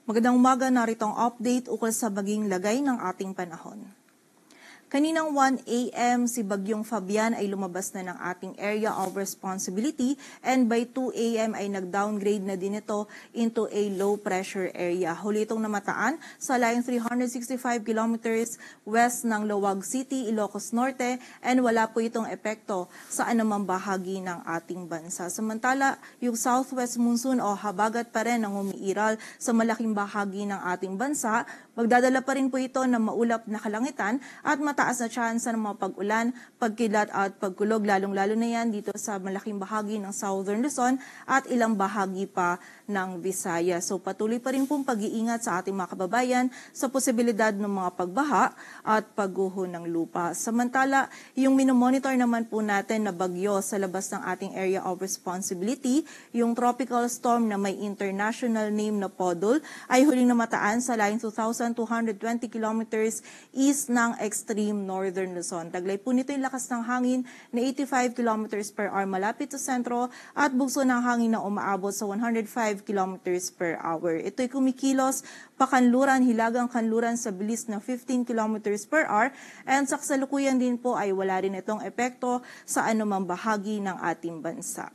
Magandang umaga, narito ang update ukol sa baging lagay ng ating panahon. Kaninang 1 a.m. si Bagyong Fabian ay lumabas na ng ating area of responsibility and by 2 a.m. ay nag-downgrade na din ito into a low pressure area. Huli itong namataan sa layong 365 kilometers west ng Laoag City, Ilocos Norte, and wala po itong epekto sa anumang bahagi ng ating bansa. Samantala, yung southwest monsoon o habagat pa rin ang umiiral sa malaking bahagi ng ating bansa. Magdadala pa rin po ito ng maulap na kalangitan at mataas na tsansa ng mga pag-ulan, pagkilat at pagkulog, lalong-lalo na yan dito sa malaking bahagi ng Southern Luzon at ilang bahagi pa ng Visayas. So patuloy pa rin pong pag-iingat sa ating mga kababayan sa posibilidad ng mga pagbaha at pagguho ng lupa. Samantala, yung minomonitor naman po natin na bagyo sa labas ng ating area of responsibility, yung tropical storm na may international name na Podol ay huling namataan sa layong 2,220 kilometers east ng extreme northern Luzon. Taglay po nito yung lakas ng hangin na 85 kilometers per hour malapit sa sentro at bugso ng hangin na umaabot sa 105 kilometers per hour. Ito'y kumikilos pakanluran, hilagang kanluran sa bilis na 15 kilometers per hour and sa kasalukuyan din po ay wala rin itong epekto sa anumang bahagi ng ating bansa.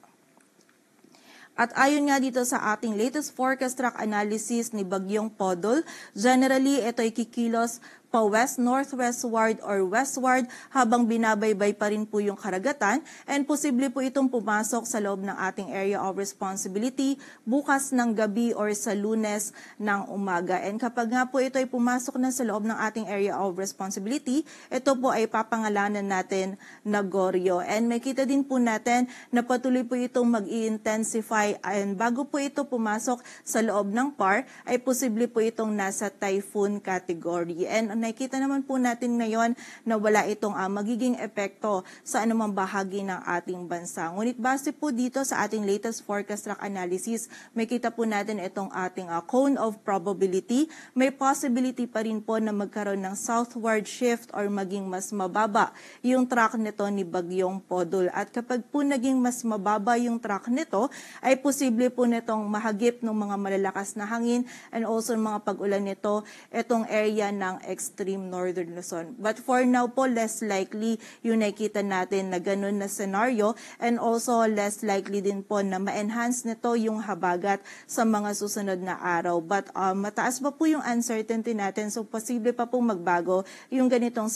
At ayon nga dito sa ating latest forecast track analysis ni Bagyong Podol, generally ito ay kikilos pa-west, northwestward or westward habang binabaybay pa rin po yung karagatan and posible po itong pumasok sa loob ng ating area of responsibility bukas ng gabi or sa Lunes ng umaga. And kapag nga po ito ay pumasok na sa loob ng ating area of responsibility, ito po ay papangalanan natin na Goryo. And makita din po natin na patuloy po itong mag-i-intensify and bago po ito pumasok sa loob ng PAR ay posible po itong nasa typhoon category. And nakikita naman po natin ngayon na wala itong magiging epekto sa anumang bahagi ng ating bansa. Ngunit base po dito sa ating latest forecast track analysis, makita po natin itong ating cone of probability. May possibility pa rin po na magkaroon ng southward shift or maging mas mababa yung track nito ni Bagyong Podol. At kapag po naging mas mababa yung track nito, ay posible po nitong mahagip ng mga malalakas na hangin and also mga pag-ulan nito itong area ng extreme northern Luzon. But for now po, less likely yung nakikita natin na ganun na scenario and also less likely din po na ma-enhance nito yung habagat sa mga susunod na araw. But mataas pa po yung uncertainty natin, so posible pa pong magbago yung ganitong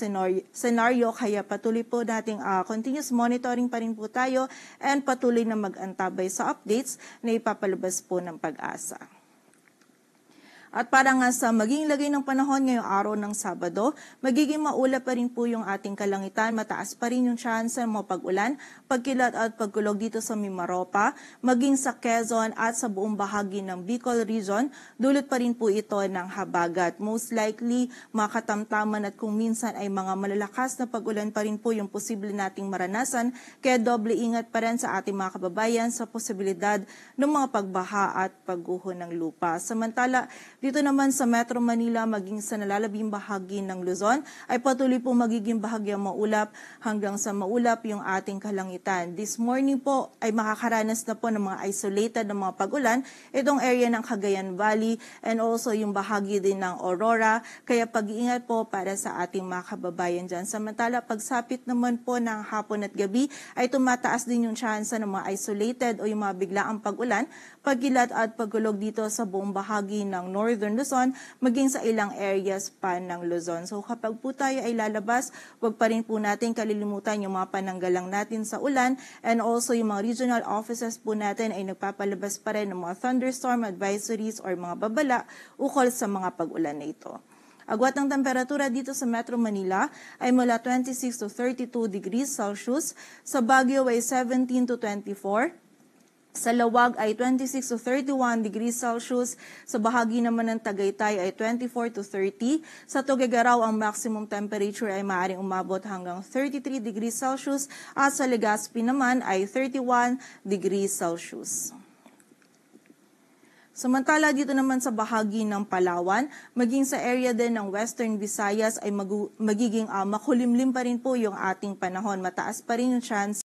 scenario kaya patuloy po nating continuous monitoring pa rin po tayo and patuloy na mag-antabay sa updates na ipapalabas po ng Pag-asa. At para nga sa maging lagay ng panahon ngayong araw ng Sabado, magiging maulap pa rin po yung ating kalangitan, mataas pa rin yung chance ng mga pag-ulan, pagkilat at pagkulog dito sa Mimaropa, maging sa Quezon at sa buong bahagi ng Bicol region, dulot pa rin po ito ng habagat. Most likely, makatamtaman at kung minsan ay mga malalakas na pag-ulan pa rin po yung posible nating maranasan, kaya doble ingat pa rin sa ating mga kababayan sa posibilidad ng mga pagbaha at pagguho ng lupa. Samantala, dito naman sa Metro Manila, maging sa nalalabing bahagi ng Luzon, ay patuloy po magiging bahagyang maulap hanggang sa maulap yung ating kalangitan. This morning po ay makakaranas na po ng mga isolated na mga pag-ulan, itong area ng Cagayan Valley and also yung bahagi din ng Aurora. Kaya pag-iingat po para sa ating mga kababayan dyan. Samantala, pagsapit naman po ng hapon at gabi, ay tumataas din yung tsansa ng mga isolated o yung mga biglaang pag-ulan, pagkilat at pagkulog dito sa buong bahagi ng Northern Luzon, maging sa ilang areas pa ng Luzon. So kapag po tayo ay lalabas, wag pa rin po natin kalilimutan yung mga pananggalang natin sa ulan and also yung mga regional offices po natin ay nagpapalabas pa rin ng mga thunderstorm advisories or mga babala ukol sa mga pag-ulan na ito. Agwat ng temperatura dito sa Metro Manila ay mula 26 to 32 degrees Celsius, sa Baguio ay 17 to 24, sa Laoag ay 26 to 31 degrees Celsius. Sa bahagi naman ng Tagaytay ay 24 to 30. Sa Tuguegarao, ang maximum temperature ay maaaring umabot hanggang 33 degrees Celsius. At sa Legazpi naman ay 31 degrees Celsius. Samantala dito naman sa bahagi ng Palawan, maging sa area din ng Western Visayas ay magiging makulimlim pa rin po yung ating panahon. Mataas pa rin yung chance